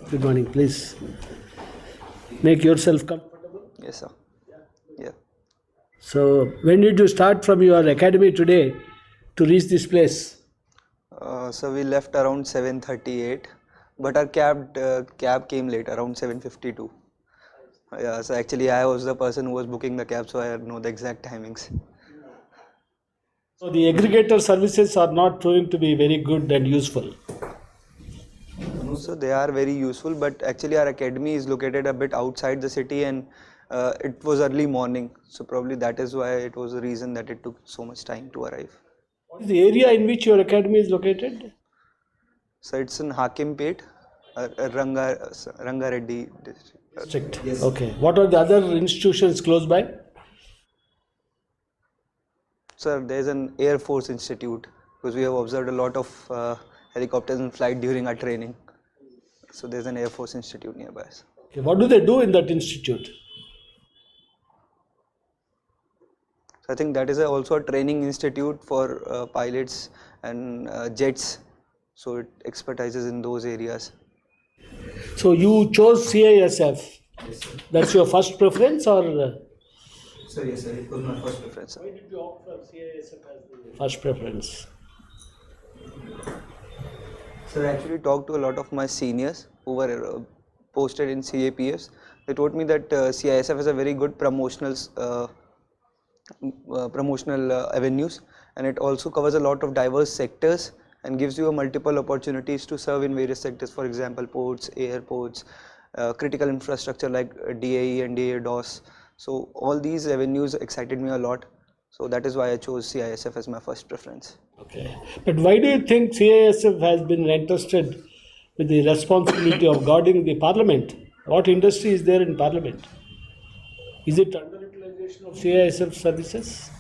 Good morning. Please make yourself comfortable. Yes, sir. Yeah. So, when did you start from your academy today to reach this place? So we left around 7:38, but our cab came late, around 7:52. Yeah. So actually, I was the person who was booking the cab, so I know the exact timings. So, the aggregator services are not proving to be very good and useful. No, so they are very useful, but actually our academy is located a bit outside the city, and it was early morning, so probably that is why it was the reason that it took so much time to arrive. What is the area in which your academy is located? So it's in Hakimpet, Ranga Reddy district. District. Yes. Okay. What are the other institutions close by? Sir, there is an Air Force Institute, because we have observed a lot of helicopters in flight during our training. So there's an Air Force Institute nearby. Okay. What do they do in that institute? So I think that is also a training institute for pilots and jets. So it expertises in those areas. So, you chose CISF. Yes, sir. That's your first preference, or? Sir, yes, sir. It was my first preference. Why did you opt for CISF as the first preference? Sir, I actually talked to a lot of my seniors who were posted in CAPFs. They told me that CISF is a very good promotional avenues, and it also covers a lot of diverse sectors and gives you a multiple opportunities to serve in various sectors. For example, ports, airports, critical infrastructure like DAE and DAE-DOS. So all these avenues excited me a lot. So that is why I chose CISF as my first preference. Okay. But why do you think CISF has been entrusted with the responsibility of guarding the parliament? What industry is there in parliament? Is it underutilization of CISF services?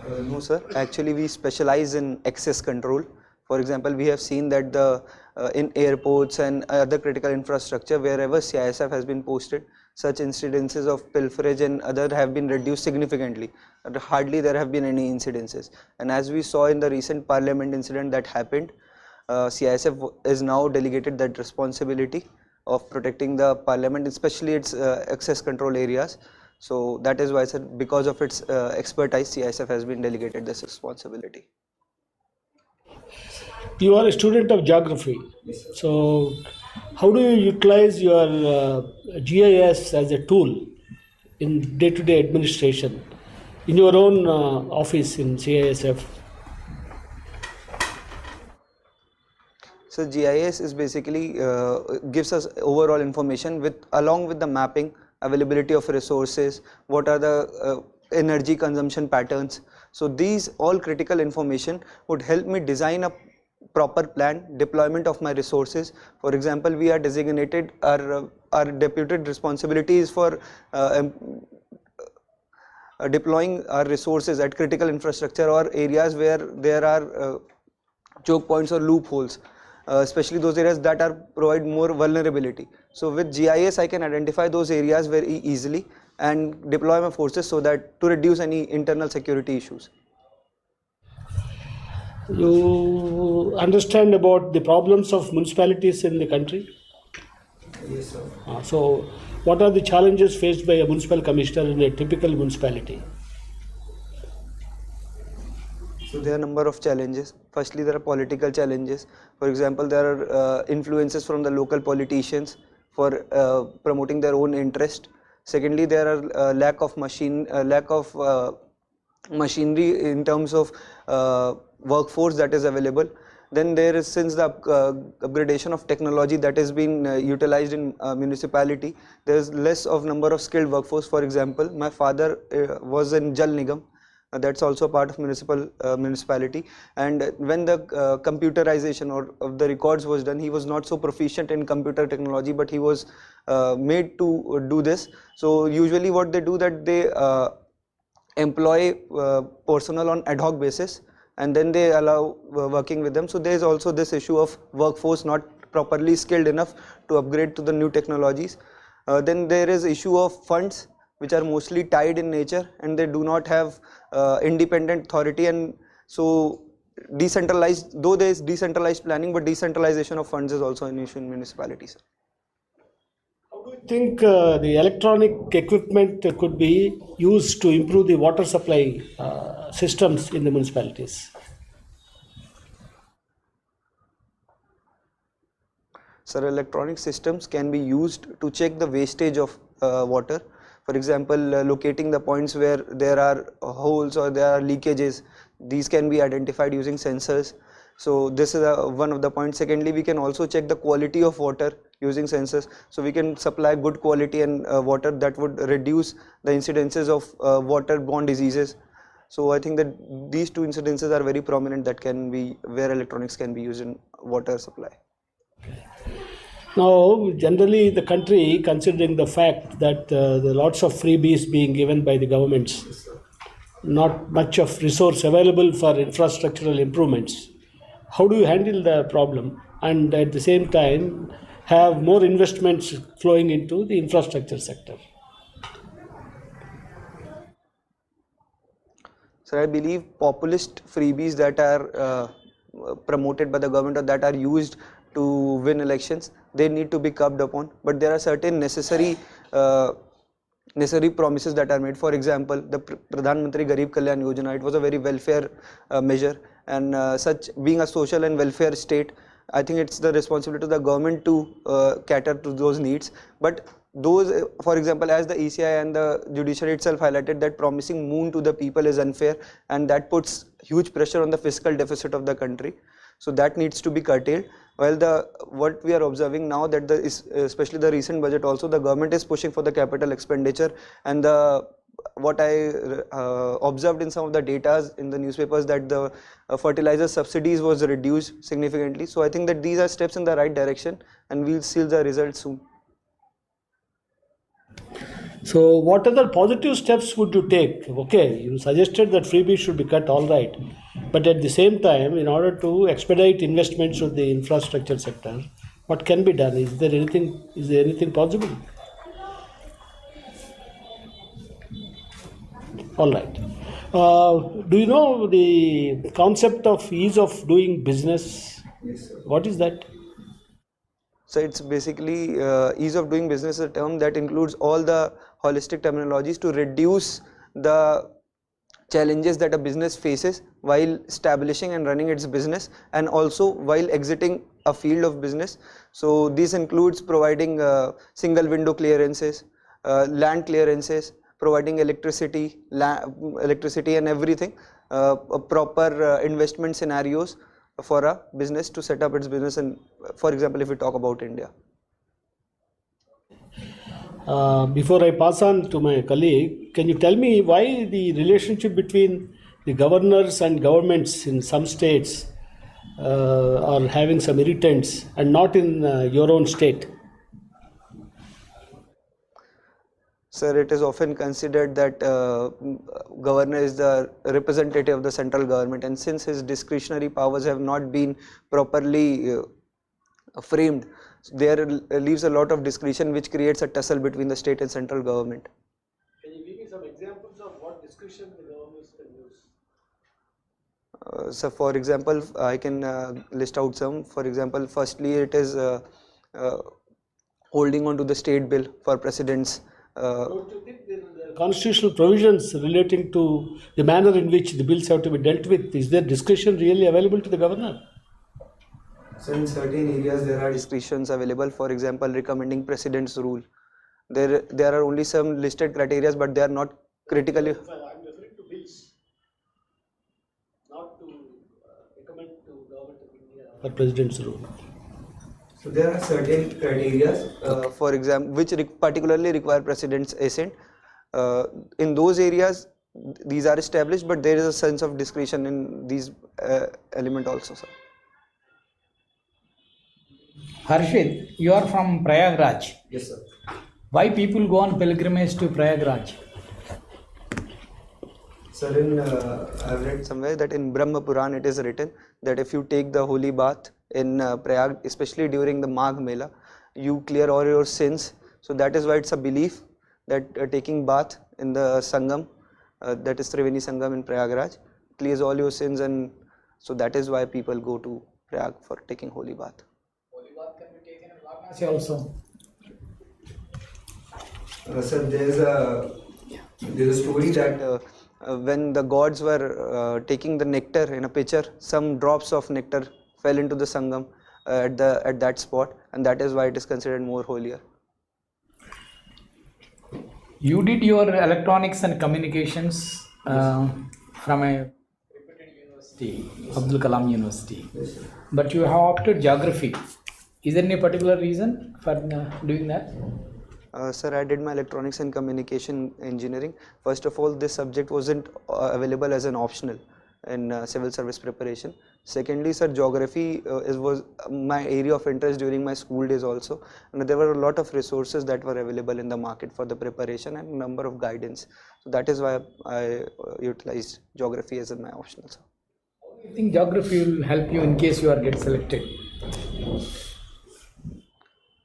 No, sir. Actually, we specialize in access control. For example, we have seen that in airports and other critical infrastructure, wherever CISF has been posted, such incidences of pilferage and other have been reduced significantly. Hardly there have been any incidences. And as we saw in the recent parliament incident that happened, CISF is now delegated that responsibility of protecting the parliament, especially its access control areas. So that is why, sir, because of its expertise, CISF has been delegated this responsibility. You are a student of geography. Yes, sir. So, how do you utilize your GIS as a tool in day-to-day administration in your own office in CISF? So GIS is basically gives us overall information along with the mapping, availability of resources, what are the energy consumption patterns. So these all critical information would help me design a proper plan, deployment of my resources. For example, we are designated, our deputed responsibility is for deploying our resources at critical infrastructure or areas where there are choke points or loopholes, especially those areas that provide more vulnerability. So with GIS, I can identify those areas very easily and deploy my forces so that to reduce any internal security issues. You understand about the problems of municipalities in the country? Yes, sir. So, what are the challenges faced by a municipal commissioner in a typical municipality? So there are a number of challenges. Firstly, there are political challenges. For example, there are influences from the local politicians for promoting their own interest. Secondly, there are lack of machinery in terms of workforce that is available. Then there is, since the upgradation of technology that has been utilized in municipality, there is less of number of skilled workforce. For example, my father was in Jal Nigam. That's also part of municipality, and when the computerization of the records was done, he was not so proficient in computer technology, but he was made to do this. So usually what they do, that they employ personnel on ad hoc basis, and then they allow working with them. So there is also this issue of workforce not properly skilled enough to upgrade to the new technologies. Then there is issue of funds, which are mostly tied in nature, and they do not have independent authority, and so decentralized, though there is decentralized planning, but decentralization of funds is also an issue in municipalities. How do you think the electronic equipment could be used to improve the water supply systems in the municipalities? So electronic systems can be used to check the wastage of water. For example, locating the points where there are holes or there are leakages. These can be identified using sensors. So this is one of the points. Secondly, we can also check the quality of water using sensors. So we can supply good quality and water that would reduce the incidences of waterborne diseases. So I think that these two incidences are very prominent that can be where electronics can be used in water supply. Now, generally, the country, considering the fact that there are lots of freebies being given by the governments, not much of resource available for infrastructural improvements, how do you handle the problem and at the same time have more investments flowing into the infrastructure sector? So I believe populist freebies that are promoted by the government or that are used to win elections, they need to be curbed upon. But there are certain necessary promises that are made. For example, the Pradhan Mantri Garib Kalyan Yojana, it was a very welfare measure, and such being a social and welfare state, I think it's the responsibility of the government to cater to those needs. But those, for example, as the ECI and the judiciary itself highlighted, that promising moon to the people is unfair, and that puts huge pressure on the fiscal deficit of the country. So that needs to be curtailed. While what we are observing now, that especially the recent budget also, the government is pushing for the capital expenditure, and what I observed in some of the data in the newspapers, that the fertilizer subsidies was reduced significantly. So I think that these are steps in the right direction, and we'll see the results soon. So, what other positive steps would you take? Okay, you suggested that freebies should be cut, all right. But at the same time, in order to expedite investments with the infrastructure sector, what can be done? Is there anything possible? All right. Do you know the concept of ease of doing business? Yes, sir. What is that? So it's basically ease of doing business, a term that includes all the holistic terminologies to reduce the challenges that a business faces while establishing and running its business, and also while exiting a field of business. So this includes providing single window clearances, land clearances, providing electricity and everything, proper investment scenarios for a business to set up its business. And for example, if we talk about India. Before I pass on to my colleague, can you tell me why the relationship between the governors and governments in some states are having some irritants and not in your own state? Sir, it is often considered that governor is the representative of the central government, and since his discretionary powers have not been properly framed, there leaves a lot of discretion, which creates a tussle between the state and central government. Can you give me some examples of what discretion the governors can use? So for example, I can list out some. For example, firstly, it is holding on to the state bill for presidents. Don't you think there are constitutional provisions relating to the manner in which the bills have to be dealt with? Is there discretion really available to the governor? So in certain areas there are discretions available. For example, recommending president's rule. There are only some listed criteria, but they are not critically. I'm referring to bills, not to recommend to government of India for president's rule. So there are certain criteria, for example, which particularly require president's assent. In those areas, these are established, but there is a sense of discretion in these element also, sir. Harshit, you are from Prayagraj. Yes, sir. Why people go on pilgrimage to Prayagraj? Sir, I've read somewhere that in Brahma Puran it is written that if you take the holy bath in Prayag, especially during the Magh Mela, you clear all your sins. So that is why it's a belief that taking bath in the Sangam, that is Triveni Sangam in Prayagraj, clears all your sins and So that is why people go to Prayag for taking holy bath. Holy bath can be taken in Varanasi also. Sir, there's a story that when the gods were taking the nectar in a pitcher, some drops of nectar fell into the Sangam at that spot, and that is why it is considered more holier. You did your electronics and communications from a reputed university, Abdul Kalam University. Yes, But you have opted geography. Is there any particular reason for doing that? Sir, I did my electronics and communication engineering. First of all, this subject wasn't available as an optional in civil service preparation. Secondly, sir, geography was my area of interest during my school days also, and there were a lot of resources that were available in the market for the preparation and number of guidance. So that is why I utilized geography as my optional, sir. How do you think geography will help you in case you are get selected?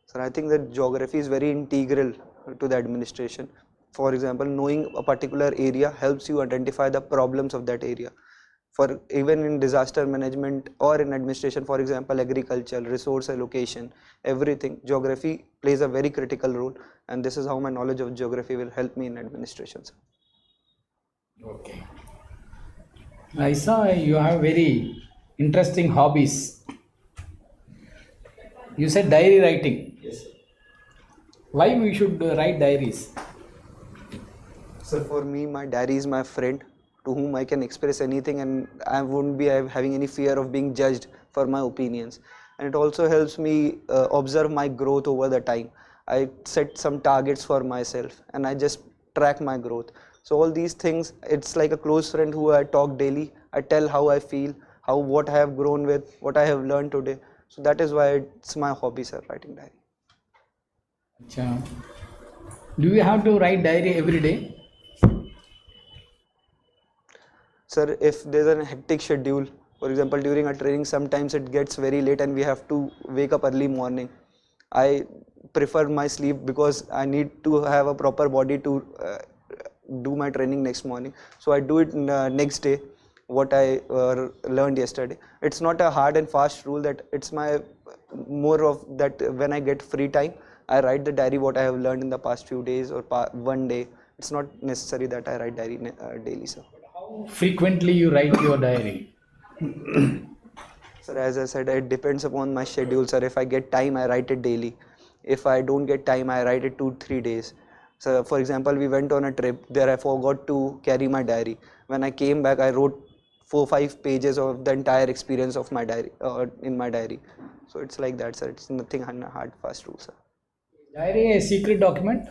So I think that geography is very integral to the administration. For example, knowing a particular area helps you identify the problems of that area. For even in disaster management or in administration, for example, agriculture, resource allocation, everything, geography plays a very critical role, and this is how my knowledge of geography will help me in administration, sir. Okay. I saw you have very interesting hobbies. You said diary writing. Yes. Why we should write diaries? So for me, my diary is my friend to whom I can express anything, and I won't be having any fear of being judged for my opinions. And it also helps me observe my growth over the time. I set some targets for myself and I just track my growth. So all these things, it's like a close friend who I talk daily. I tell how I feel, what I have grown with, what I have learned today. So that is why it's my hobby, sir, writing diary. Achha. Do you have to write diary every day? Sir, if there's a hectic schedule, for example, during a training, sometimes it gets very late and we have to wake up early morning. I prefer my sleep because I need to have a proper body to do my training next morning. So I do it next day, what I learned yesterday. It's not a hard and fast rule, that it's my more of that when I get free time, I write the diary what I have learned in the past few days or one day. It's not necessary that I write diary daily, sir. How frequently you write your diary? Sir, as I said, it depends upon my schedule, sir. If I get time, I write it daily. If I don't get time, I write it 2-3 days. So, for example, we went on a trip. There, I forgot to carry my diary. When I came back, I wrote 4-5 pages of the entire experience of my diary in my diary. So it's like that, sir. It's nothing hard, fast rule, sir. Diary a secret document?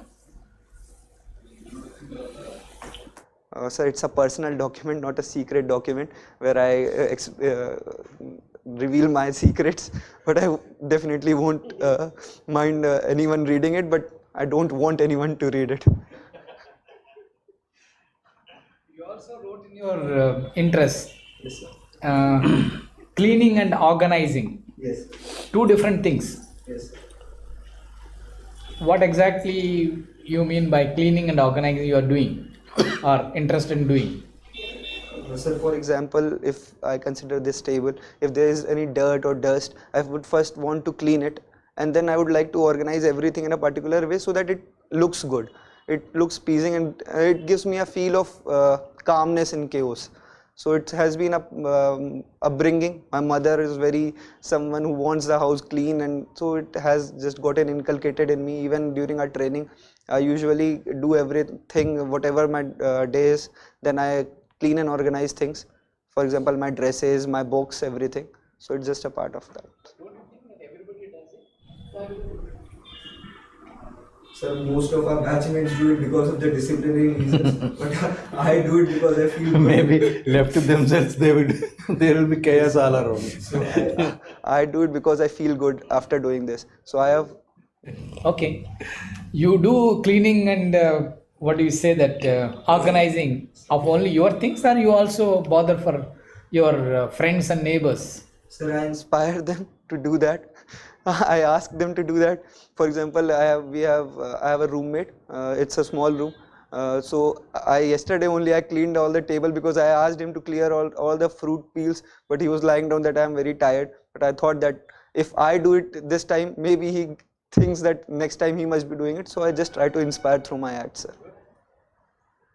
Sir, it's a personal document, not a secret document where I reveal my secrets, but I definitely won't mind anyone reading it, but I don't want anyone to read it. You also wrote in your interest, Yes, sir. cleaning and organizing. Yes. Two different things. Yes. What exactly you mean by cleaning and organizing you are doing or interested in doing? Sir, for example, if I consider this table, if there is any dirt or dust, I would first want to clean it, and then I would like to organize everything in a particular way so that it looks good. It looks pleasing, and it gives me a feel of calmness in chaos. So it has been a upbringing. My mother is someone who wants the house clean, and so it has just gotten inculcated in me. Even during our training, I usually do everything, whatever my day is, then I clean and organize things. For example, my dresses, my books, everything. So it's just a part of that. Don't you think that everybody does it? Sir, most of our batchmates do it because of the disciplinary reasons, but I do it because I feel good. Maybe left to themselves, there will be chaos all around. So I do it because I feel good after doing this. So I have. Okay. You do cleaning and what do you say that organizing of only your things, or you also bother for your friends and neighbors? Sir, I inspire them to do that. I ask them to do that. For example, I have a roommate. It's a small room. So yesterday only I cleaned all the table because I asked him to clear all the fruit peels, but he was lying down that I am very tired. But I thought that if I do it this time, maybe he thinks that next time he must be doing it. So I just try to inspire through my acts, sir.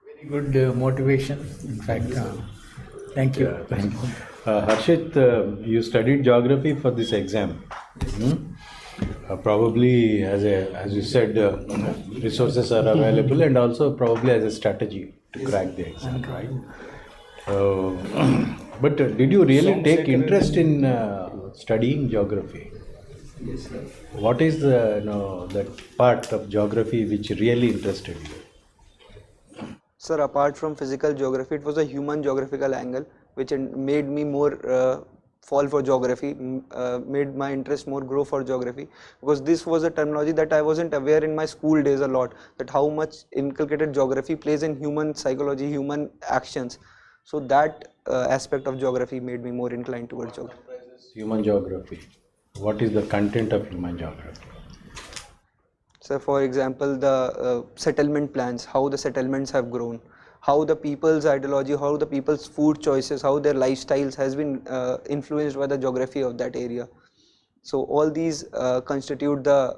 Very good motivation. In fact, thank you. Thank you. Harshit, you studied geography for this exam. Probably, as you said, resources are available, and also probably as a strategy to crack the exam, right? But did you really take interest in studying geography? Yes, sir. What is the that part of geography which really interested you? Sir, apart from physical geography, it was a human geographical angle which made me more fall for geography, made my interest more grow for geography, because this was a terminology that I wasn't aware in my school days a lot, that how much inculcated geography plays in human psychology, human actions. So that aspect of geography made me more inclined towards geography. Human geography. What is the content of human geography? So for example, the settlement plans, how the settlements have grown, how the people's ideology, how the people's food choices, how their lifestyles has been influenced by the geography of that area. So all these constitute the,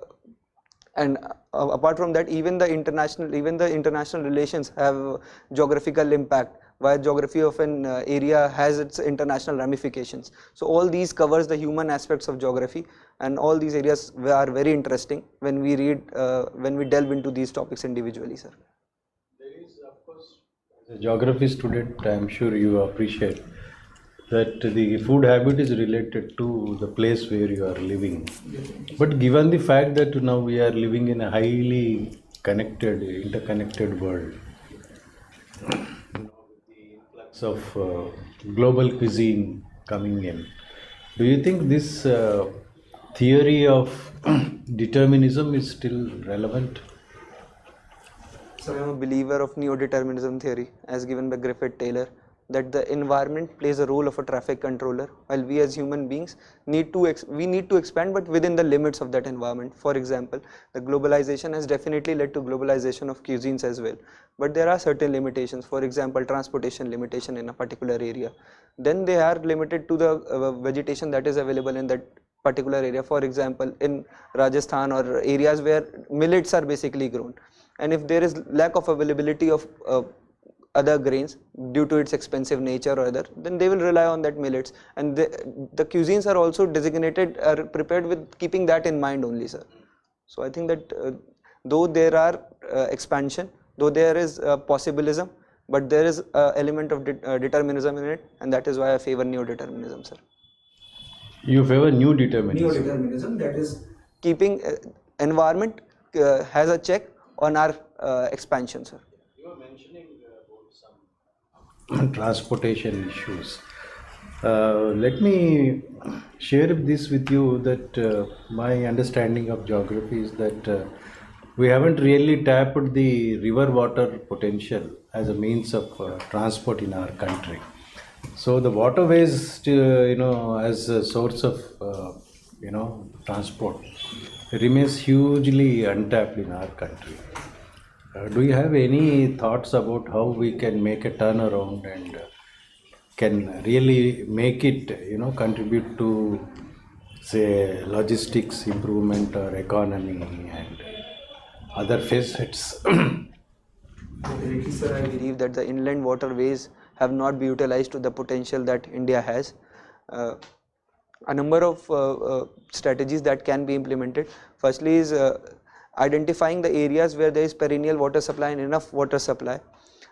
and apart from that, even the international relations have geographical impact, where geography of an area has its international ramifications. So all these covers the human aspects of geography, and all these areas are very interesting when we read, when we delve into these topics individually, sir. There is, of course, as a geography student, I am sure you appreciate that the food habit is related to the place where you are living. But given the fact that now we are living in a highly connected, interconnected world, of global cuisine coming in, do you think this theory of determinism is still relevant? So I am a believer of neo-determinism theory as given by Griffith Taylor, that the environment plays a role of a traffic controller, while we as human beings need to expand, but within the limits of that environment. For example, the globalization has definitely led to globalization of cuisines as well, but there are certain limitations. For example, transportation limitation in a particular area. Then they are limited to the vegetation that is available in that particular area. For example, in Rajasthan or areas where millets are basically grown, and if there is lack of availability of other grains due to its expensive nature or other, then they will rely on that millets, and the cuisines are also designated, are prepared with keeping that in mind only, sir. So I think that though there are expansion, though there is possibilism, but there is element of determinism in it, and that is why I favor neo-determinism, sir. You favor new determinism. Neo-determinism, that is keeping environment has a check on our expansion, sir. You were mentioning about some transportation issues. Let me share this with you that my understanding of geography is that we haven't really tapped the river water potential as a means of transport in our country. So the waterways, as a source of transport, remains hugely untapped in our country. Do you have any thoughts about how we can make a turnaround and can really make it, contribute to, say, logistics improvement or economy and other facets? Definitely, sir. I believe that the inland waterways have not been utilized to the potential that India has. A number of strategies that can be implemented. Firstly is identifying the areas where there is perennial water supply and enough water supply.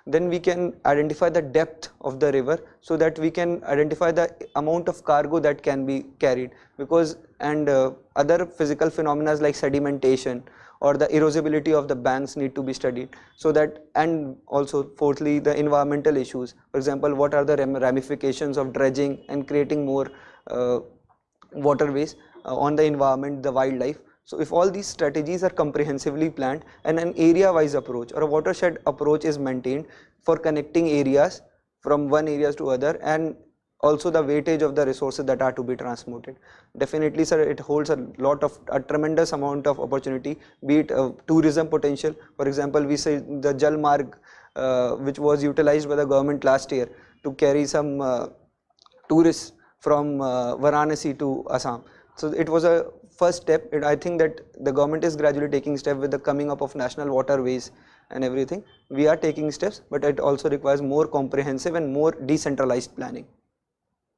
Then we can identify the depth of the river, so that we can identify the amount of cargo that can be carried, because other physical phenomena like sedimentation or the erosibility of the banks need to be studied, so that, and also fourthly the environmental issues. For example, what are the ramifications of dredging and creating more waterways on the environment, the wildlife. So if all these strategies are comprehensively planned and an area-wise approach or a watershed approach is maintained for connecting areas from one areas to other, and also the weightage of the resources that are to be transmuted. Definitely, sir, it holds a tremendous amount of opportunity, be it tourism potential. For example, we say the Jal Marg, which was utilized by the government last year to carry some tourists from Varanasi to Assam. So it was a first step. I think that the government is gradually taking step with the coming up of national waterways and everything. We are taking steps, but it also requires more comprehensive and more decentralized planning.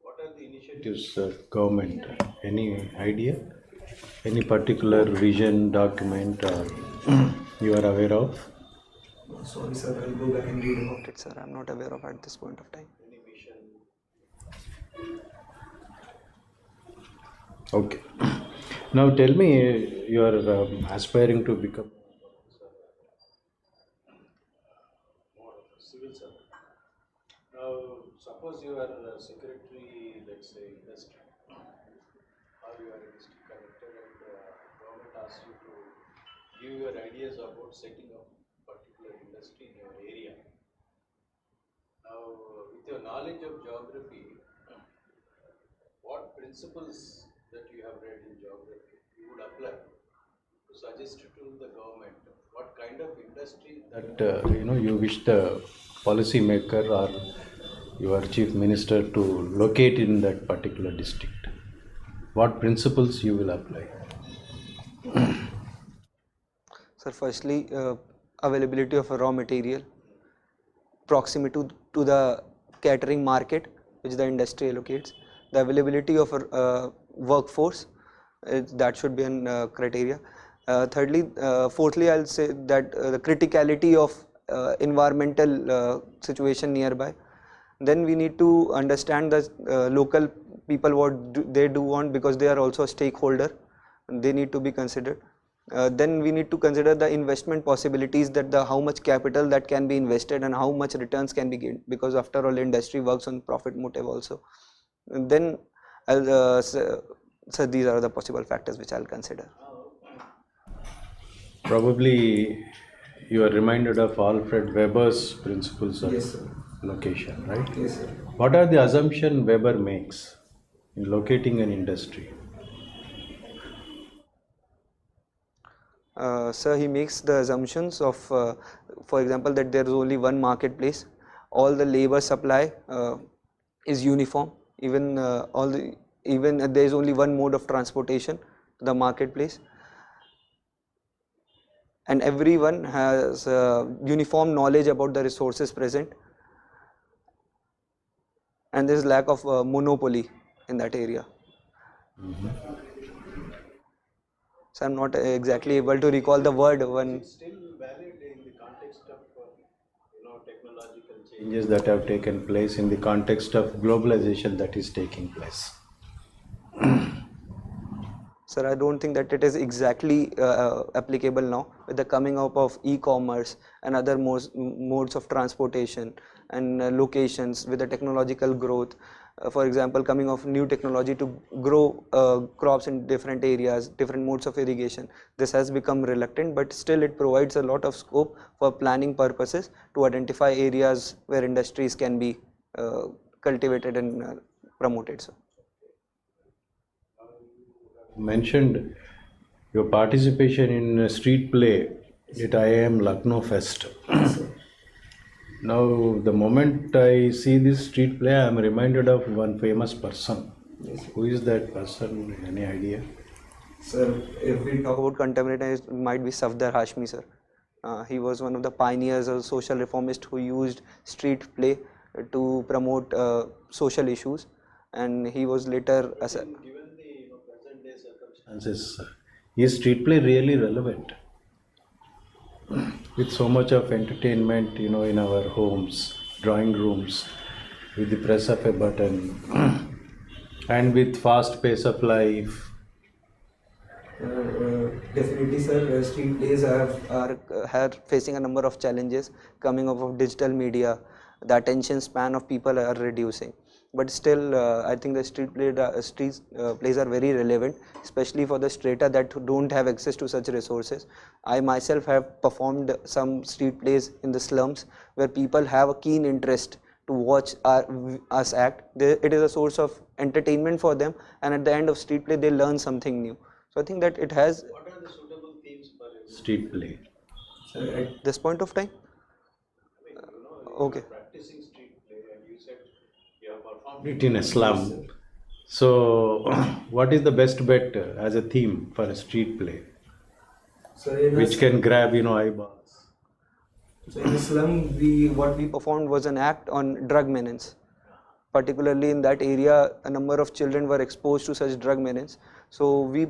What are the initiatives government? Any idea? Any particular vision document you are aware of? Sorry, sir, I'll go back and read about it, sir. I'm not aware of at this point of time. Okay. Now tell me, you are aspiring to become more of a civil servant. Now, suppose you are a secretary, let's say, industry, or you are a district collector, and government asks you to give your ideas about setting up particular industry in your area. Now, with your knowledge of geography, what principles that you have read in geography you would apply to suggest to the government what kind of industry that you wish the policy maker or your chief minister to locate in that particular district? What principles you will apply? Sir, firstly, availability of a raw material, proximity to the catering market which the industry allocates, the availability of a workforce, that should be a criteria. Fourthly, I'll say that the criticality of environmental situation nearby. Then we need to understand the local people, what they do want, because they are also a stakeholder. They need to be considered. Then we need to consider the investment possibilities, that how much capital that can be invested and how much returns can be gained, because after all industry works on profit motive also. And then so these are the possible factors which I'll consider. Probably you are reminded of Alfred Weber's principles of location, right? Yes, sir. What are the assumptions Weber makes in locating an industry? Sir, he makes the assumptions of, for example, that there is only one marketplace, all the labor supply is uniform, even there is only one mode of transportation to the marketplace, and everyone has uniform knowledge about the resources present, and there is lack of monopoly in that area. So I'm not exactly able to recall the word when. It's still valid in the context of technological changes that have taken place, in the context of globalization that is taking place. Sir, I don't think that it is exactly applicable now with the coming up of e-commerce and other modes of transportation and locations with the technological growth. For example, coming of new technology to grow crops in different areas, different modes of irrigation. This has become reluctant, but still it provides a lot of scope for planning purposes to identify areas where industries can be cultivated and promoted. So. Mentioned your participation in a street play at IAM Lucknow Fest. Now, the moment I see this street play, I am reminded of one famous person. Yes. Who is that person? Any idea? Sir, if we talk about contemporary, it might be Safdar Hashmi, sir. He was one of the pioneers, a social reformist who used street play to promote social issues, and he was later. Given the present day circumstances, is street play really relevant? With so much of entertainment, in our homes, drawing rooms, with the press of a button, and with fast pace of life. Definitely, sir. Street plays are facing a number of challenges coming up of digital media. The attention span of people are reducing. But still, I think the street plays are very relevant, especially for the strata that don't have access to such resources. I myself have performed some street plays in the slums where people have a keen interest to watch us act. It is a source of entertainment for them, and at the end of street play they learn something new. So I think that it has Street play. at this point of time. Okay. It in a slum. So, what is the best bet as a theme for a street play, which can grab eyeballs? So in the slum, what we performed was an act on drug menace. Particularly in that area, a number of children were exposed to such drug menace. So we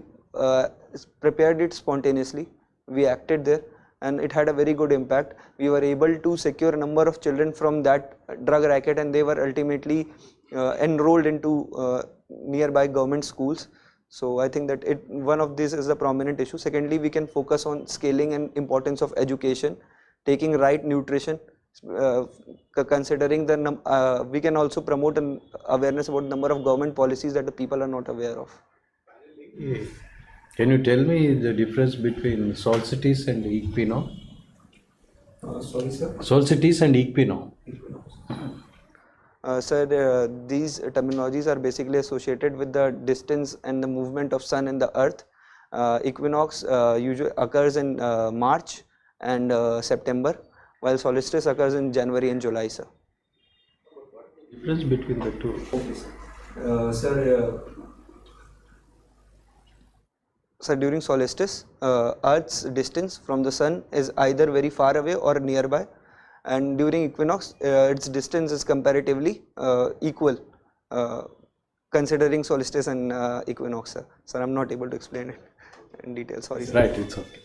prepared it spontaneously. We acted there, and it had a very good impact. We were able to secure a number of children from that drug racket, and they were ultimately enrolled into nearby government schools. So I think that one of these is a prominent issue. Secondly, we can focus on scaling and importance of education, taking right nutrition, considering we can also promote an awareness about the number of government policies that the people are not aware of. Can you tell me the difference between solstice and equinox? Sorry, sir. Solstice and equinox. Sir, these terminologies are basically associated with the distance and the movement of sun and the earth. Equinox usually occurs in March and September, while solstice occurs in January and July, sir. Difference between the two. Sir, during solstice, Earth's distance from the sun is either very far away or nearby, and during equinox, its distance is comparatively equal, considering solstice and equinox, sir. Sir, I'm not able to explain it in detail, sorry, sir. Right, it's okay.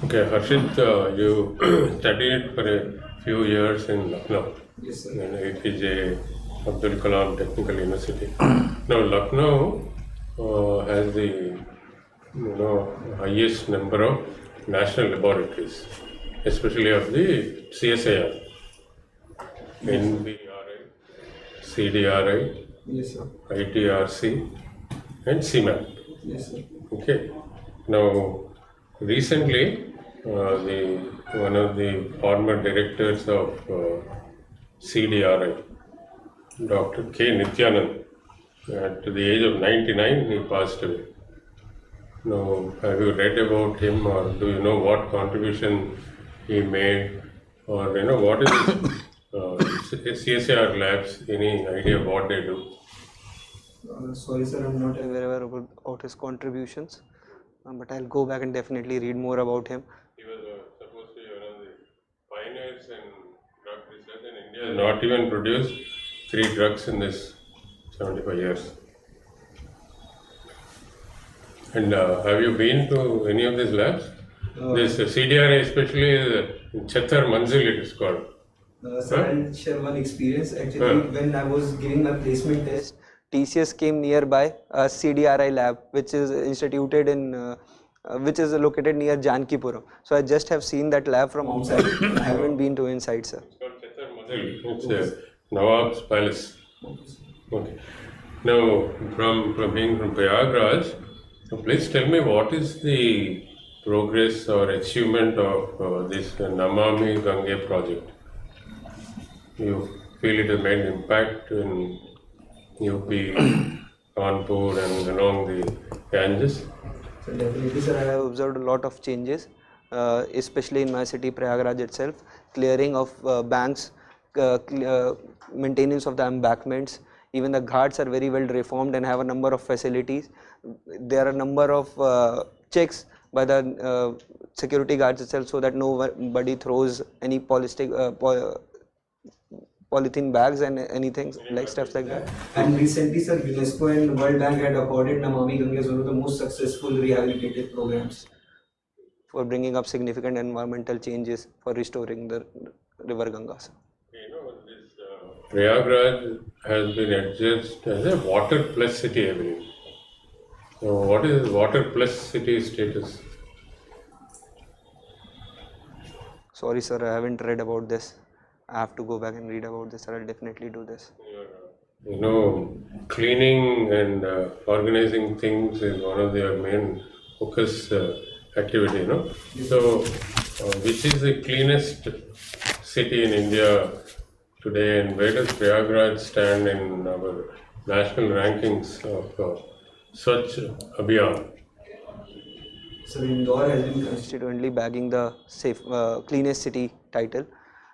Okay, Harshit, you studied for a few years in Lucknow. Yes, sir. In APJ Abdul Kalam Technical University. Now, Lucknow has the highest number of national laboratories, especially of the CSIR, NBRI, CDRI, Yes, sir. ITRC, and CMAP. Yes, sir. Okay. Now, recently, one of the former directors of CDRI, Dr. K. Nityanand, at the age of 99, he passed away. Now, have you read about him, or do you know what contribution he made, or what is CSIR labs? Any idea what they do? Sorry, sir, I'm not aware about his contributions, but I'll go back and definitely read more about him. He was supposed to be one of the pioneers in drug research, and India has not even produced 3 drugs in this 75 years. And have you been to any of these labs? This CDRI especially in Chattar Manzil it is called. Sir, I'll share one experience. Actually, when I was giving my placement test, TCS came nearby a CDRI lab, which is instituted in, which is located near Jankipuram. So I just have seen that lab from outside. I haven't been to inside, sir. It's called Chattar Manzil. It's Nawab's Palace. Okay. Now, from being from Prayagraj, so please tell me what is the progress or achievement of this Namami Gange project? You feel it has made impact in UP, Kanpur and along the Ganges? So definitely, sir, I have observed a lot of changes, especially in my city, Prayagraj itself. Clearing of banks, maintenance of the embankments. Even the ghats are very well reformed and have a number of facilities. There are a number of checks by the security guards itself, so that nobody throws any polythene bags and anything like stuff like that. And recently, sir, UNESCO and World Bank had accorded Namami Gange as one of the most successful rehabilitative programs for bringing up significant environmental changes for restoring the river Ganga, sir. This Prayagraj has been adjudged as a water plus city, I believe. So what is water plus city status? Sorry, sir, I haven't read about this. I have to go back and read about this, sir. I'll definitely do this. Cleaning and organizing things is one of their main focus activity, So, which is the cleanest city in India today, and where does Prayagraj stand in our national rankings of Swachh Abhiyan? So Indore has been constituently bagging the cleanest city title.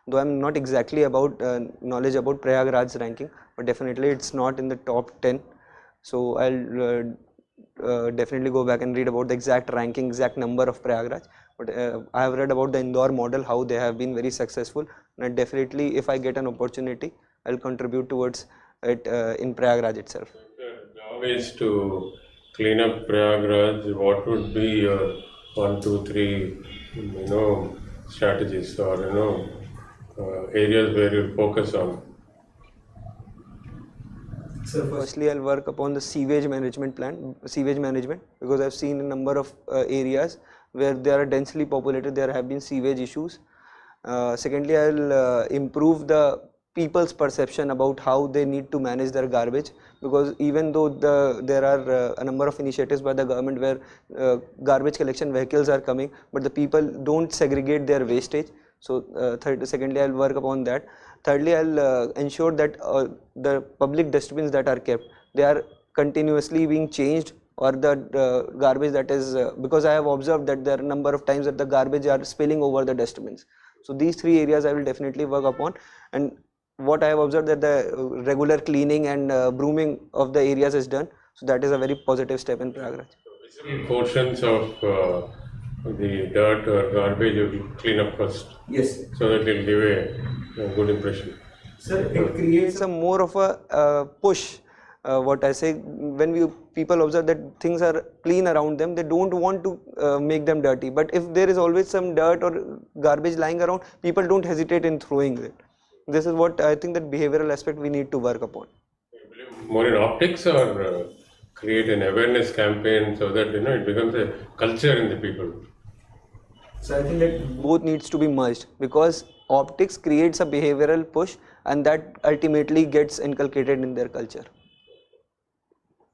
Though I'm not exactly about knowledge about Prayagraj's ranking, but definitely it's not in the top 10. So I'll definitely go back and read about the exact ranking, exact number of Prayagraj. But I have read about the Indore model, how they have been very successful. And definitely, if I get an opportunity, I'll contribute towards it in Prayagraj itself. If your job is to clean up Prayagraj, what would be your 1, 2, 3, strategies or areas where you focus on? So firstly, I'll work upon the sewage management, because I've seen a number of areas where they are densely populated, there have been sewage issues. Secondly, I'll improve the people's perception about how they need to manage their garbage, because even though there are a number of initiatives by the government where garbage collection vehicles are coming, but the people don't segregate their wastage. So secondly, I'll work upon that. Thirdly, I'll ensure that the public dustbins that are kept, they are continuously being changed, or the garbage that is, because I have observed that there are a number of times that the garbage are spilling over the dustbins. So these 3 areas I will definitely work upon. And what I have observed, that the regular cleaning and brooming of the areas is done. So that is a very positive step in Prayagraj. Visible portions of the dirt or garbage you will clean up first. Yes. So that it will give a good impression. Sir, it creates a more of a push. What I say, when people observe that things are clean around them, they don't want to make them dirty. But if there is always some dirt or garbage lying around, people don't hesitate in throwing it. This is what I think, that behavioral aspect we need to work upon. More in optics, or create an awareness campaign so that it becomes a culture in the people. So I think that both needs to be merged, because optics creates a behavioral push, and that ultimately gets inculcated in their culture.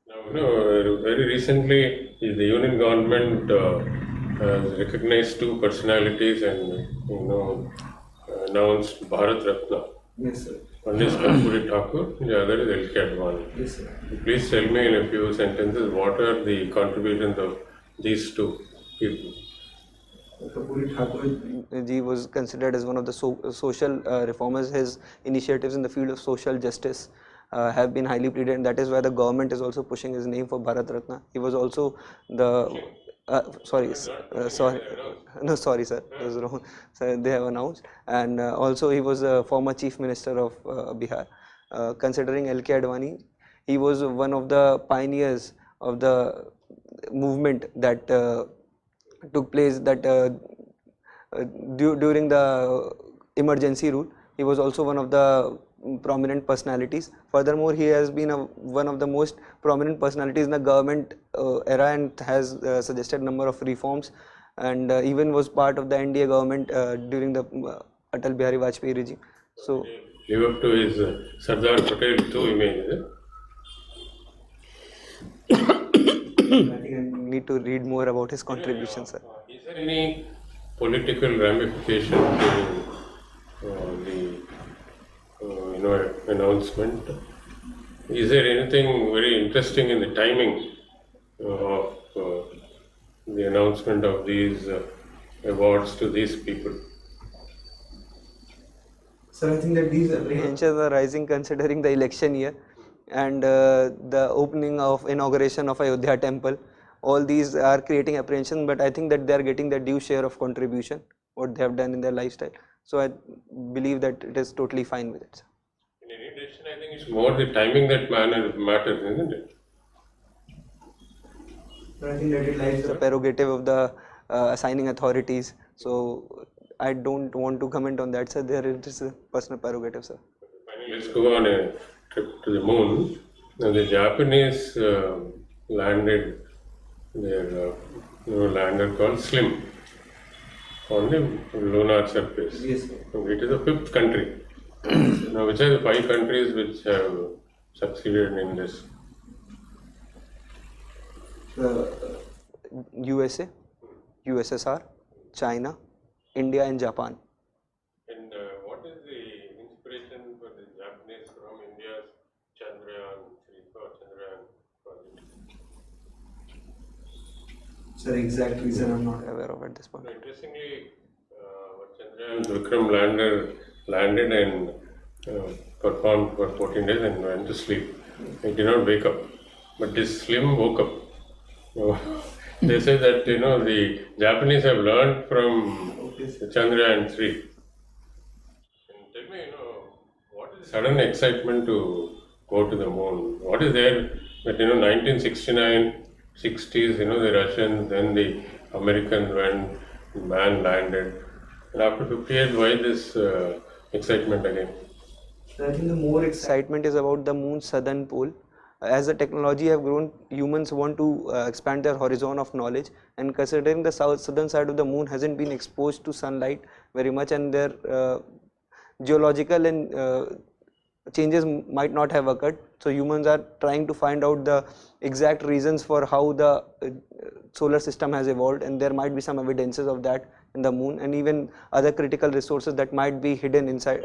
Now, very recently, the union government has recognized 2 personalities and announced Bharat Ratna. Yes, sir. One is Kapuri Thakur, the other is LK Advani. Yes, sir. Please tell me in a few sentences what are the contributions of these 2 people. Kapuri Thakur ji was considered as one of the social reformers. His initiatives in the field of social justice have been highly pleaded, and that is why the government is also pushing his name for Bharat Ratna. He was also the sorry, no, sorry, sir, it was wrong. So they have announced, and also he was a former chief minister of Bihar. Considering LK Advani, he was one of the pioneers of the movement that took place during the emergency rule. He was also one of the prominent personalities. Furthermore, he has been one of the most prominent personalities in the government era, and has suggested a number of reforms, and even was part of the NDA government during the Atal Bihari Vajpayee regime. So Live up to his Sardar Patel 2 image, is it? I think I need to read more about his contributions, sir. Is there any political ramification to the announcement? Is there anything very interesting in the timing of the announcement of these awards to these people? So I think that these apprehensions are rising considering the election year, and the opening of inauguration of Ayodhya temple. All these are creating apprehension, but I think that they are getting their due share of contribution, what they have done in their lifestyle. So I believe that it is totally fine with it. In any decision, I think it's more the timing that matters, isn't it? I think that it lies the prerogative of the assigning authorities. So I don't want to comment on that, sir. There it is a personal prerogative, sir. Finally, let's go on a trip to the moon. Now, the Japanese landed their lander called SLIM on the lunar surface. Yes, sir. It is the 5th country. Now, which are the 5 countries which have succeeded in this? USA, USSR, China, India, and Japan. And what is the inspiration for Sir, exact reason I'm not aware of at this point. Interestingly, Chandrayaan Vikram lander landed and performed for 14 days and went to sleep. He did not wake up, but this slim woke up. So, they say that the Japanese have learned from Chandrayaan 3. And tell me, what is the sudden excitement to go to the moon? What is there that 1969, 60s, the Russians, then the Americans when man landed, and after 50 years, why this excitement again? I think the more excitement is about the moon's southern pole. As the technology have grown, humans want to expand their horizon of knowledge, and considering the southern side of the moon hasn't been exposed to sunlight very much, and their geological and changes might not have occurred. So humans are trying to find out the exact reasons for how the solar system has evolved, and there might be some evidences of that in the moon, and even other critical resources that might be hidden inside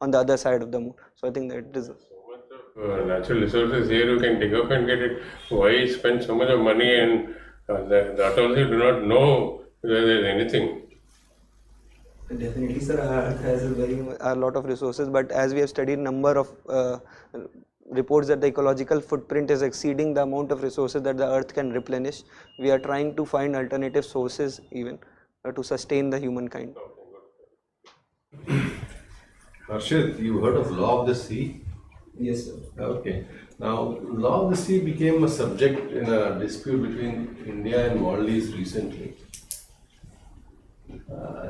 on the other side of the moon. So I think that it is Natural resources here you can dig up and get it. Why spend so much of money and that also you do not know whether there is anything. definitely, sir. Earth has a lot of resources, but as we have studied number of reports that the ecological footprint is exceeding the amount of resources that the Earth can replenish, we are trying to find alternative sources even to sustain the humankind. Harshit, you heard of law of the sea? Yes, sir. Okay. Now, law of the sea became a subject in a dispute between India and Maldives recently.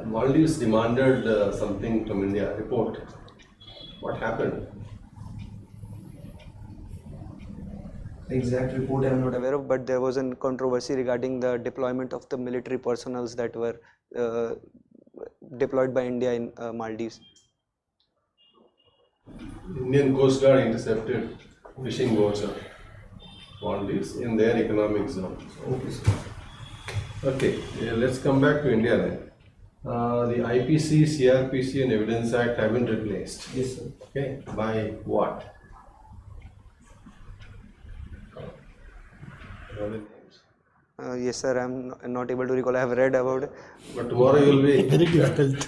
Maldives demanded something from India. Report. What happened? Exact report I am not aware of, but there was a controversy regarding the deployment of the military personnel that were deployed by India in Maldives. Indian Coast Guard intercepted fishing boats of Maldives in their economic zone. Okay, let's come back to India then. The IPC, CRPC and Evidence Act have been replaced. Yes, sir. Okay, by what? What are the names? Yes, sir. I'm not able to recall. I have read about it. But tomorrow you'll be. Very difficult.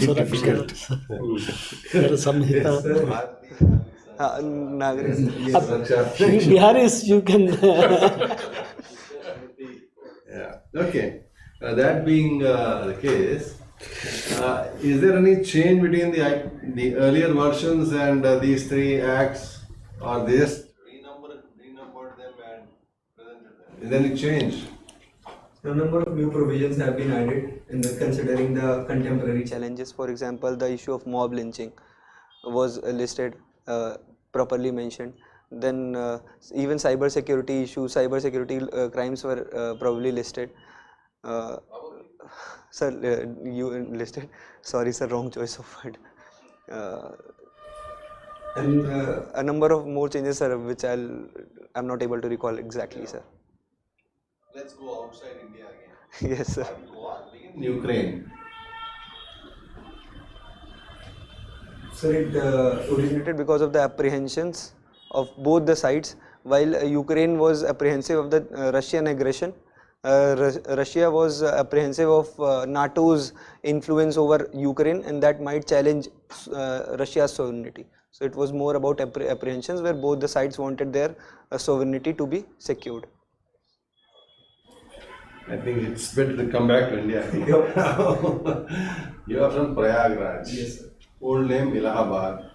So difficult. There is some Biharis, you can. Yeah. Okay. That being the case, is there any change between the earlier versions and these three acts, or they just renumbered them and presented them? Is there any change? A number of new provisions have been added in considering the contemporary challenges. For example, the issue of mob lynching was listed, properly mentioned. Then even cyber security issues, cyber security crimes were probably listed. Sir, you listed. Sorry, sir, wrong choice of word. And a number of more changes, sir, which I'm not able to recall exactly, sir. Let's go outside India again. Yes, sir. War in Ukraine. Sir, it originated because of the apprehensions of both the sides. While Ukraine was apprehensive of the Russian aggression, Russia was apprehensive of NATO's influence over Ukraine, and that might challenge Russia's sovereignty. So it was more about apprehensions where both the sides wanted their sovereignty to be secured. I think it's better to come back to India. You are from Prayagraj. Yes, sir. Old name Allahabad.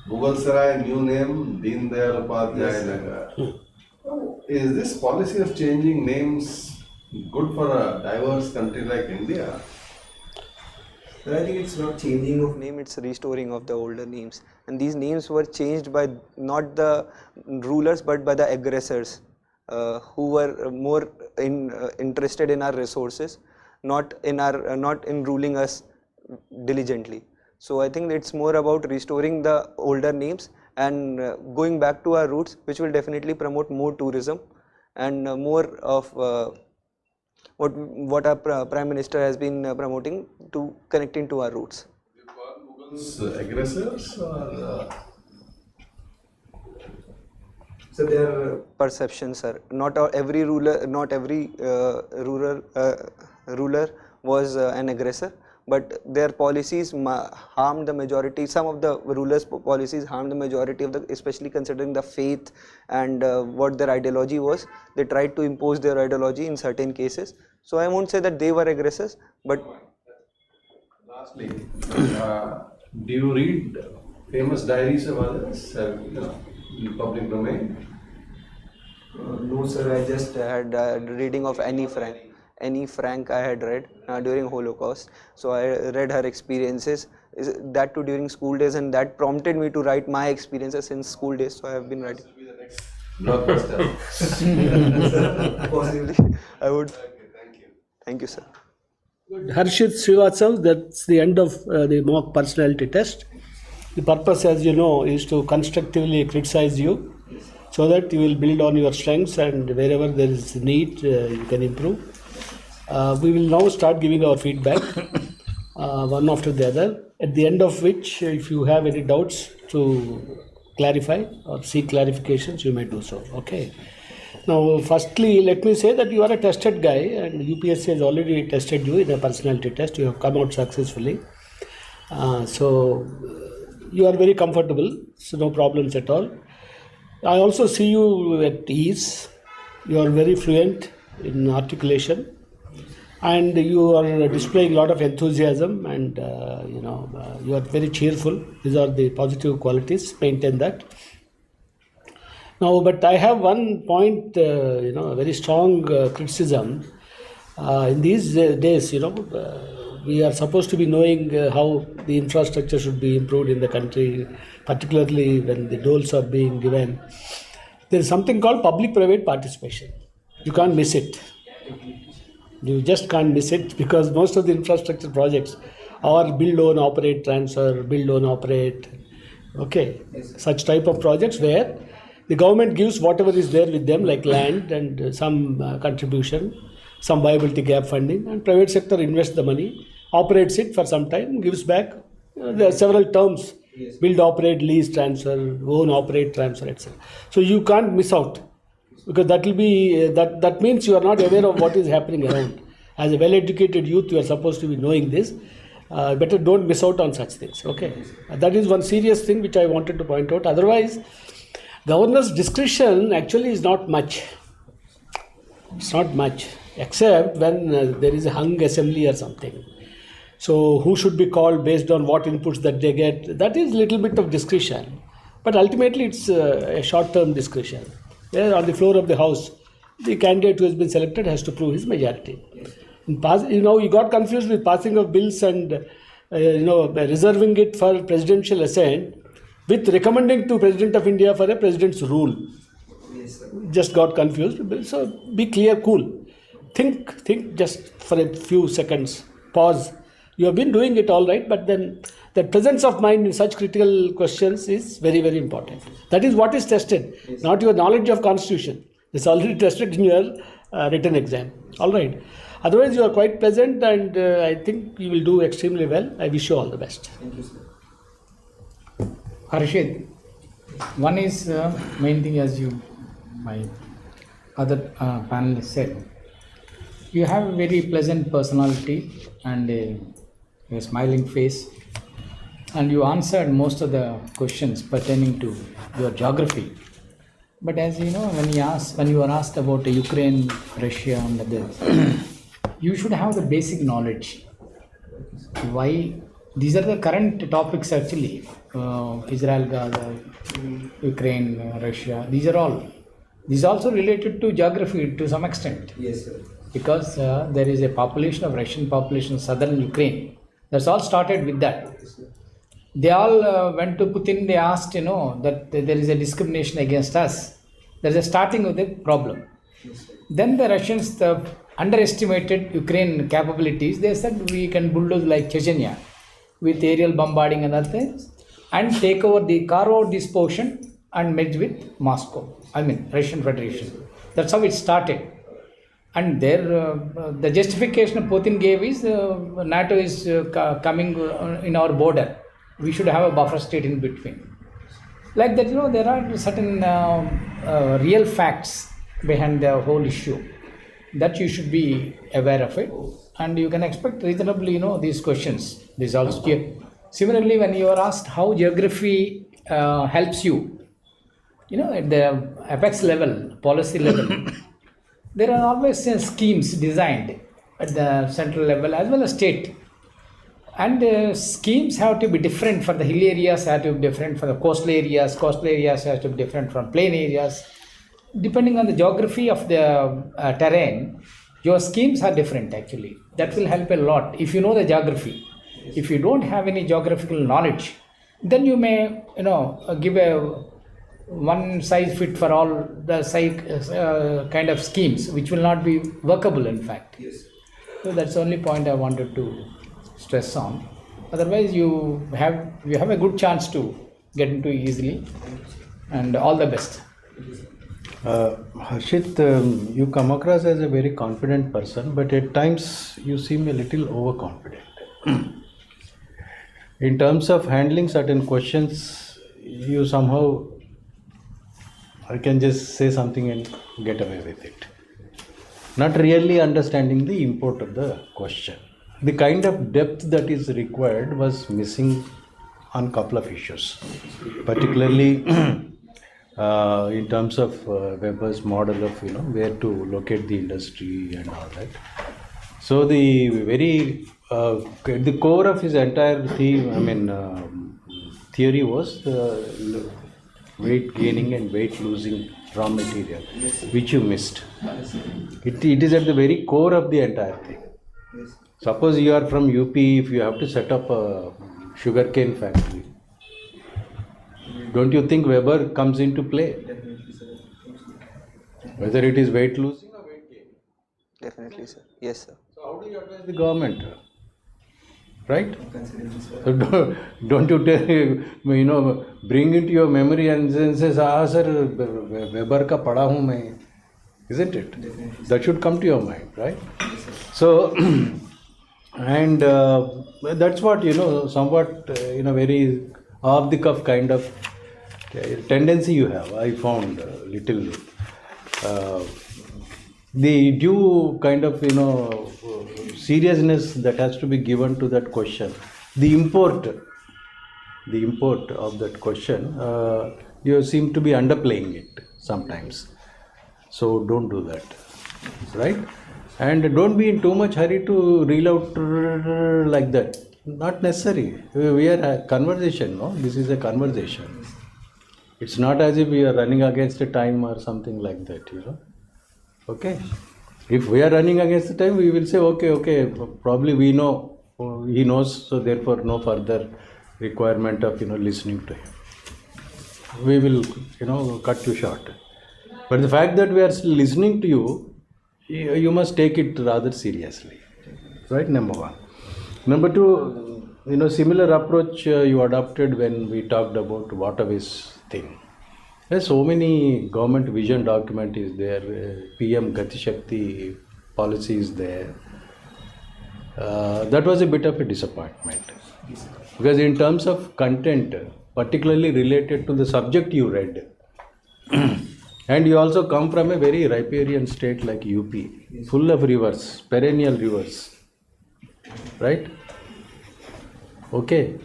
Mughalsarai, new name Deen Dayal Upadhyay Nagar. Is this policy of changing names good for a diverse country like India? I think it's not changing of name, it's restoring of the older names. And these names were changed by not the rulers but by the aggressors who were more interested in our resources, not in ruling us diligently. So I think it's more about restoring the older names and going back to our roots, which will definitely promote more tourism and more of what our Prime Minister has been promoting, to connecting to our roots. You call Mughals aggressors or So there are perceptions, sir. Every ruler was an aggressor, but their policies harmed the majority. Some of the rulers' policies harmed the majority of the, especially considering the faith and what their ideology was. They tried to impose their ideology in certain cases. So I won't say that they were aggressors, but Lastly, do you read famous diaries of others, in public domain? no, sir. I just had reading of Annie Frank. Annie Frank I had read during Holocaust. So I read her experiences. That too during school days, and that prompted me to write my experiences since school days. So I have been writing. Blockbuster. Possibly, I would. Okay, thank you. Thank you, sir. Good. Harshit Srivastav, that's the end of the mock personality test. The purpose, as you know, is to constructively criticize you so that you will build on your strengths, and wherever there is need, you can improve. We will now start giving our feedback one after the other, at the end of which, if you have any doubts to clarify or seek clarifications, you may do so. Okay. Now, firstly, let me say that you are a tested guy, and UPSC has already tested you in a personality test. You have come out successfully. So, you are very comfortable, so no problems at all. I also see you at ease. You are very fluent in articulation, and you are displaying a lot of enthusiasm, and you are very cheerful. These are the positive qualities. Maintain that. Now, but I have one point, a very strong criticism. In these days, we are supposed to be knowing how the infrastructure should be improved in the country, particularly when the doles are being given. There is something called public-private participation. You can't miss it. You just can't miss it, because most of the infrastructure projects are build, own, operate, transfer, build, own, operate. Okay, such type of projects where the government gives whatever is there with them, like land and some contribution, some viability gap funding, and private sector invests the money, operates it for some time, gives back. There are several terms: build, operate, lease, transfer, own, operate, transfer, etc. So you can't miss out, because that will be that means you are not aware of what is happening around. As a well-educated youth, you are supposed to be knowing this. Better don't miss out on such things. Okay, that is one serious thing which I wanted to point out. Otherwise, governor's discretion actually is not much. It's not much, except when there is a hung assembly or something. So who should be called based on what inputs that they get? That is little bit of discretion, but ultimately it's a short-term discretion. Where on the floor of the House, the candidate who has been selected has to prove his majority. You got confused with passing of bills and reserving it for presidential assent, with recommending to President of India for a president's rule. Yes, just got confused. So be clear, cool. Think just for a few seconds. Pause. You have been doing it all right, but then the presence of mind in such critical questions is very, very important. That is what is tested, yes, not your knowledge of constitution. It's already tested in your written exam. All right. Otherwise, you are quite pleasant, and I think you will do extremely well. I wish you all the best. Thank you, sir. Harshit, one is main thing, as my other panelists said, you have a very pleasant personality and a smiling face, and you answered most of the questions pertaining to your geography. But as you know, when you are asked about Ukraine, Russia, and others, you should have the basic knowledge. Why? These are the current topics actually. Israel, Gaza, Ukraine, Russia. These are also related to geography to some extent. Yes, sir. Because there is a population of Russian population in southern Ukraine. That's all started with that. They all went to Putin. They asked, that there is a discrimination against us. There's a starting with the problem. Yes, then the Russians underestimated Ukraine capabilities. They said we can bulldoze like Chechnya with aerial bombarding and other things, and take over carve out this portion and merge with Moscow. Russian Federation. That's how it started. And the justification Putin gave is NATO is coming in our border. We should have a buffer state in between. Like that, there are certain real facts behind the whole issue that you should be aware of it, and you can expect reasonably, these questions. This also similarly, when you are asked how geography helps you, at the apex level, policy level, there are always schemes designed at the central level as well as state. And schemes have to be different for the hill areas, have to be different for the coastal areas have to be different from plain areas. Depending on the geography of the terrain, your schemes are different actually. That will help a lot if you know the geography. If you don't have any geographical knowledge, then you may, give a one size fit for all the kind of schemes, which will not be workable in fact. So that's the only point I wanted to stress on. Otherwise, you have a good chance to get into it easily, and all the best. Harshit, you come across as a very confident person, but at times you seem a little overconfident. In terms of handling certain questions, you somehow, I can just say something and get away with it. Not really understanding the import of the question. The kind of depth that is required was missing on a couple of issues, particularly in terms of Weber's model of where to locate the industry and all that. So the very at the core of his entire theory was the weight gaining and weight losing raw material, which you missed. It is at the very core of the entire thing. Suppose you are from UP, if you have to set up a sugarcane factory, don't you think Weber comes into play? Whether it is weight losing or weight gaining? Definitely, sir. Yes, sir. So how do you advise the government? Right? So don't you tell, bring into your memory and then says, sir, Weber ka pada hu main. Isn't it? Definitely. That should come to your mind, right? So, and that's what, somewhat, very off the cuff kind of tendency you have. I found little the due kind of seriousness that has to be given to that question, the import of that question, you seem to be underplaying it sometimes. So don't do that, right? And don't be in too much hurry to reel out like that. Not necessary. We are a conversation, no? This is a conversation. It's not as if we are running against a time or something like that, Okay. If we are running against the time, we will say, okay, probably we know, he knows, so therefore no further requirement of, listening to him. We will, cut you short. But the fact that we are still listening to you, you must take it rather seriously. Right, number one. Number two, similar approach you adopted when we talked about waterways thing. There's so many government vision document is there, PM Gati Shakti policy is there. That was a bit of a disappointment. Because in terms of content, particularly related to the subject you read, and you also come from a very riparian state like UP, full of rivers, perennial rivers, right? Okay,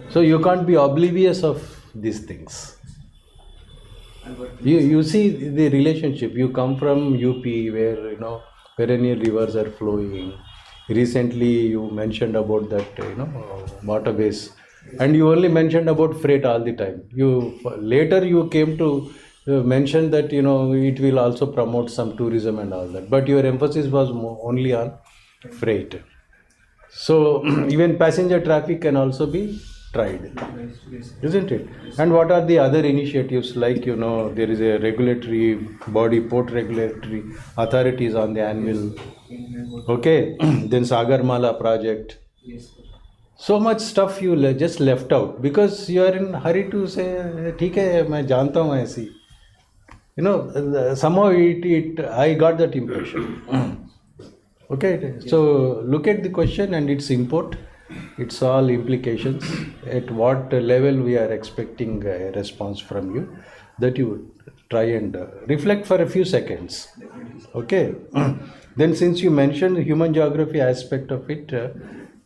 so you can't be oblivious of these things. You see the relationship. You come from UP where perennial rivers are flowing. Recently you mentioned about that waterways, and you only mentioned about freight all the time. Later you came to mention that it will also promote some tourism and all that, but your emphasis was only on freight. So even passenger traffic can also be tried, isn't it? And what are the other initiatives like there is a regulatory body, port regulatory authorities on the annual, okay, then Sagarmala project. So much stuff you just left out because you are in hurry to say, "ठीक है, मैं जानता हूँ ऐसी." Somehow I got that impression. Okay, so look at the question and its import It's all implications. At what level we are expecting a response from you, that you try and reflect for a few seconds. Okay. Then since you mentioned the human geography aspect of it,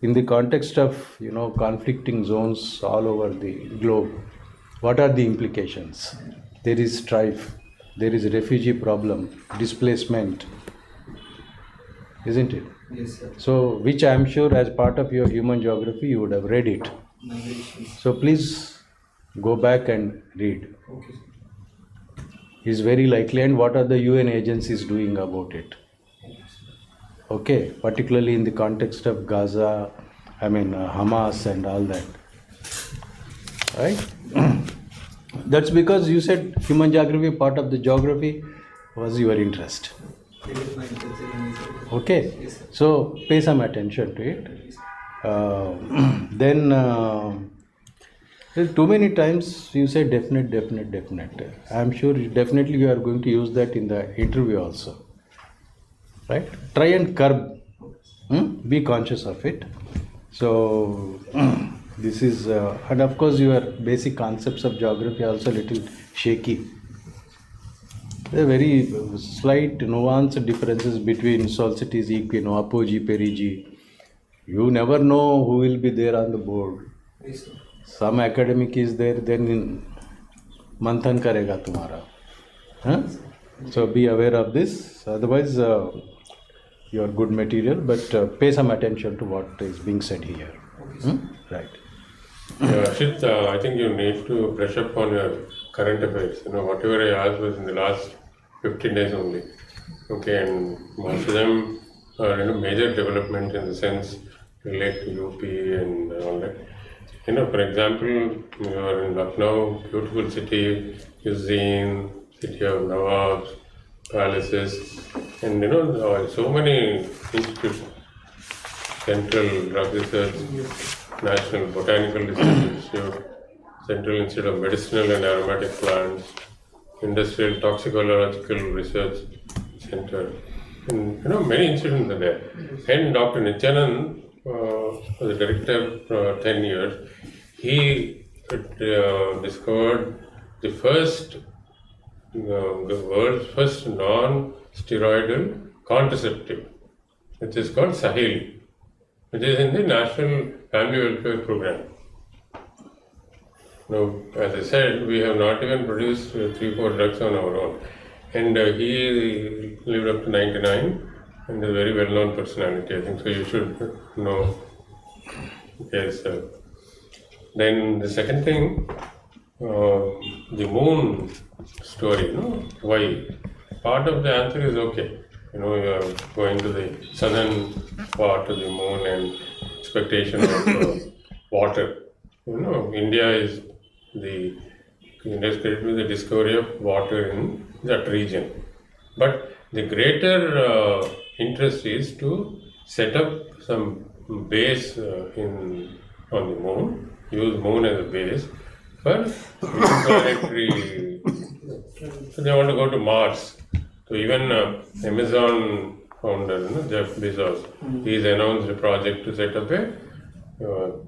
in the context of conflicting zones all over the globe, what are the implications? There is strife, there is a refugee problem, displacement, isn't it? Yes, sir. So, which I am sure as part of your human geography you would have read it. So please go back and read. Okay. It's very likely. And what are the UN agencies doing about it? Okay, particularly in the context of Gaza, Hamas and all that. Right? That's because you said human geography, part of the geography was your interest. It is my intention. Okay, Yes, sir. so pay some attention to it. Then too many times you say definite. I'm sure definitely you are going to use that in the interview also. Right? Try and curb. Be conscious of it. So this is, and of course your basic concepts of geography are also a little shaky. There are very slight nuanced differences between solstice, equino, apogee, perigee. You never know who will be there on the board. Yes, sir. Some academic is there, then manthan karega tumhara. Huh? So be aware of this. Otherwise, you are good material, but pay some attention to what is being said here. Right. Ashit, I think you need to brush up on your current affairs. Whatever I asked was in the last 15 days only. Okay, and most of them are major development in the sense relate to UP and all that. For example, you are in Lucknow, beautiful city, cuisine, city of Nawabs, palaces, and so many institutions. Central Drug Research, National Botanical Research Institute, Central Institute of Medicinal and Aromatic Plants, Industrial Toxicological Research Center, and many institutions are there. And Dr. Nityanand was the director for 10 years. He discovered the world's first non-steroidal contraceptive, which is called Sahel, which is in the National Family Welfare Program. Now, as I said, we have not even produced 3-4 drugs on our own. And he lived up to 99 and is a very well-known personality, I think, so you should know. Yes. Then the second thing, the moon story, why? Part of the answer is okay. You are going to the southern part of the moon and expectation of water. India is credited with the discovery of water in that region. But the greater interest is to set up some base on the moon, use moon as a base for interplanetary. So they want to go to Mars. So even Amazon founder, Jeff Bezos, he's announced a project to set up a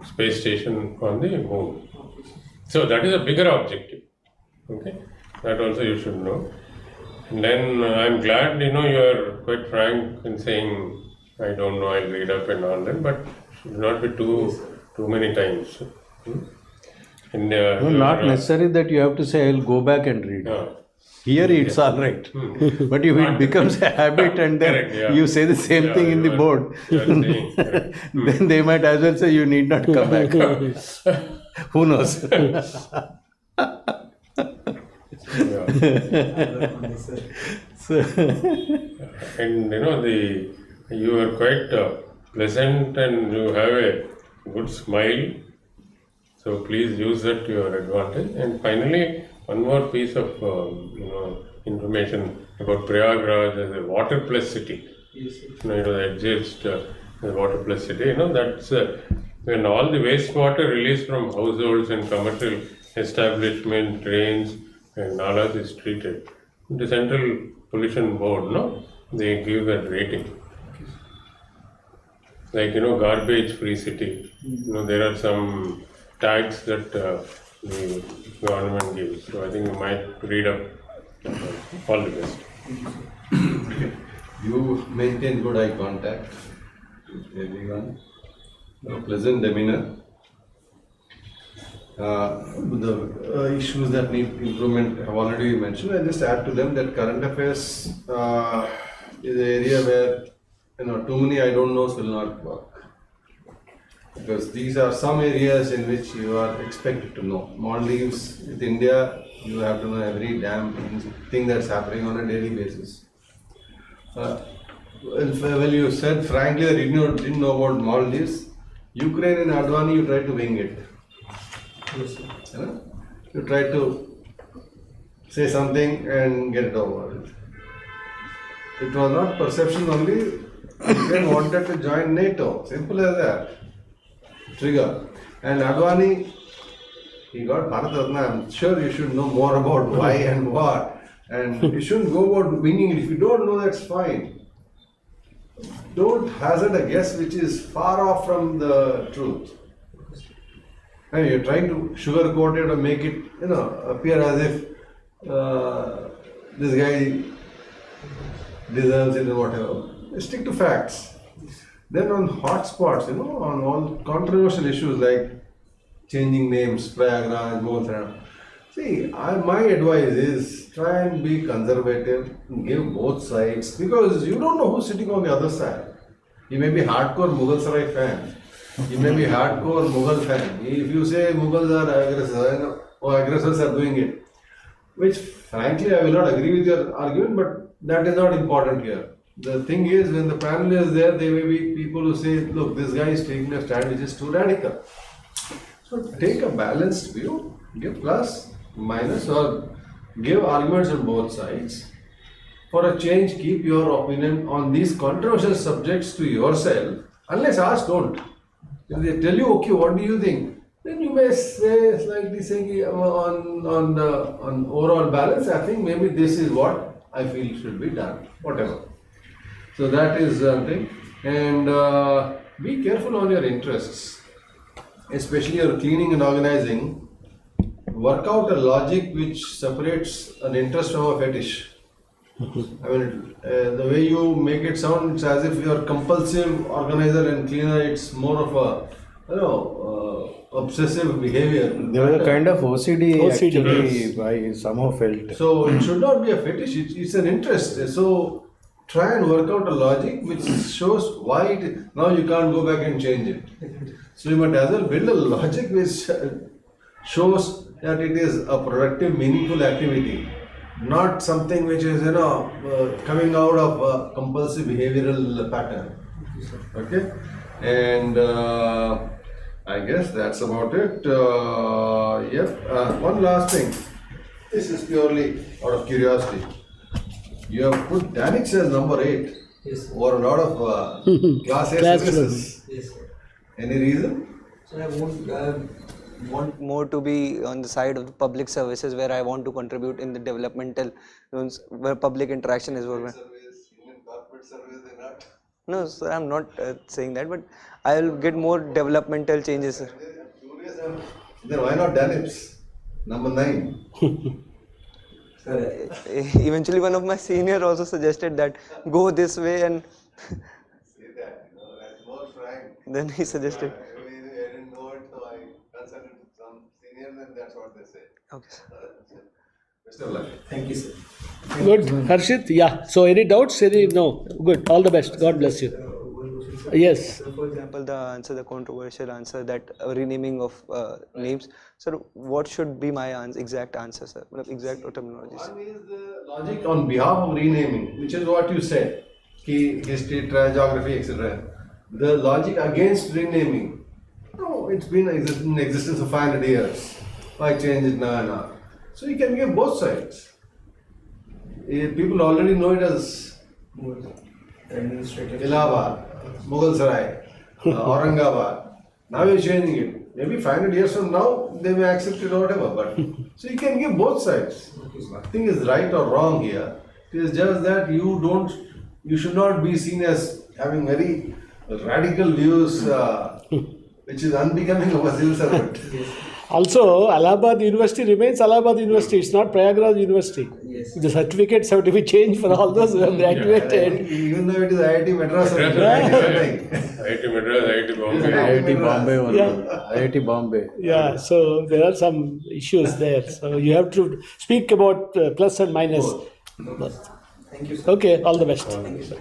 space station on the moon. So that is a bigger objective. Okay, that also you should know. And then I'm glad you are quite frank in saying I don't know, I'll read up and all that, but should not be too many times. And, No, not necessary that you have to say I'll go back and read. Here it's all right. But if it becomes a habit and then Correct, yeah. you say the same thing in the board, then they might as well say you need not come back. Who knows? So, And you are quite pleasant and you have a good smile. So please use that to your advantage. And finally, one more piece of information about Prayagraj as a water plus city. Yes, sir. It exists as a water plus city. That's when all the wastewater released from households and commercial establishment, drains and nalas is treated. The Central Pollution Board, they give that rating. like, garbage free city. There are some tags that the government gives. So I think you might read up. All the best. You maintain good eye contact with everyone, a pleasant demeanor. The issues that need improvement have already been mentioned. I just add to them that current affairs is an area where too many I don't knows will not work. Because these are some areas in which you are expected to know. Maldives with India, you have to know every damn thing that's happening on a daily basis. Well, you said frankly that you didn't know about Maldives. Ukraine and Advani, you tried to wing it. Yes, sir. You tried to say something and get it over with. It was not perception only. Ukraine wanted to join NATO. Simple as that. Trigger. And Advani, he got Bharat Ratna. I'm sure you should know more about why and what. And you shouldn't go about winging it. If you don't know, that's fine. Don't hazard a guess which is far off from the truth. And you're trying to sugarcoat it or make it, appear as if this guy deserves it or whatever. Stick to facts. Then on hotspots, on all controversial issues like changing names, Prayagraj, Mughal. See, my advice is try and be conservative, give both sides, because you don't know who's sitting on the other side. He may be hardcore Mughal Sarai fan. He may be hardcore Mughal fan. If you say Mughals are aggressors, or aggressors are doing it, which frankly I will not agree with your argument, but that is not important here. The thing is, when the panel is there may be people who say, look, this guy is taking a stand which is too radical. So take a balanced view, give plus, minus, or give arguments on both sides. For a change, keep your opinion on these controversial subjects to yourself. Unless asked, don't. If they tell you, okay, what do you think? Then you may say, slightly say, on overall balance, I think maybe this is what I feel should be done. Whatever. So that is one thing. And be careful on your interests, especially your cleaning and organizing. Work out a logic which separates an interest from a fetish. I mean, the way you make it sound, it's as if you're compulsive organizer and cleaner. It's more of a, obsessive behavior. There was a kind of OCD, OCD. actually, I somehow felt. So it should not be a fetish. It's an interest. So try and work out a logic which shows why now you can't go back and change it. So you might as well build a logic which shows that it is a productive, meaningful activity, not something which is coming out of a compulsive behavioral pattern. Okay, and I guess that's about it. One last thing. This is purely out of curiosity. You have put Danix as number 8 Yes, sir. over a lot of class A Class services. Yes, sir. Any reason? So I want more to be on the side of the public services where I want to contribute in the developmental where public interaction is over. Service, even corporate service, they're not. No, sir, I'm not saying that, but I will get more developmental changes. Sir. I'm curious. Then why not Danips? Number 9. Eventually, one of my senior also suggested that go this way, and Say that, that's more frank. then he suggested. I didn't know it, so I consulted some seniors and that's what they say. Okay, sir. Best of luck. Thank you, sir. Good. Harshit, yeah. So any doubts? No. Good. All the best. God bless you. Yes. So, for example, the controversial answer, that renaming of names. Sir, what should be my exact answer, sir? Exact terminology. One is the logic on behalf of renaming, which is what you said, history, geography, etc. The logic against renaming, no, it's been in existence for 500 years. Why change it now and now? So you can give both sides. People already know it as Administrative. Allahabad, Mughal Sarai, Aurangabad. Now you're changing it. Maybe 500 years from now, they may accept it or whatever. But so you can give both sides. Nothing is right or wrong here. It is just that you should not be seen as having very radical views, which is unbecoming of a civil servant. Also, Allahabad University remains Allahabad University. It's not Prayagraj University. Yes. The certificates have to be changed for all those who have I graduated. think even though it is IIT Madras or IIT IIT Madras, IIT Bombay. IIT Bombay only. Yeah. IIT Bombay. Yeah, so there are some issues there. So you have to speak about plus and minus. Thank you, sir. Okay, all the best. All this.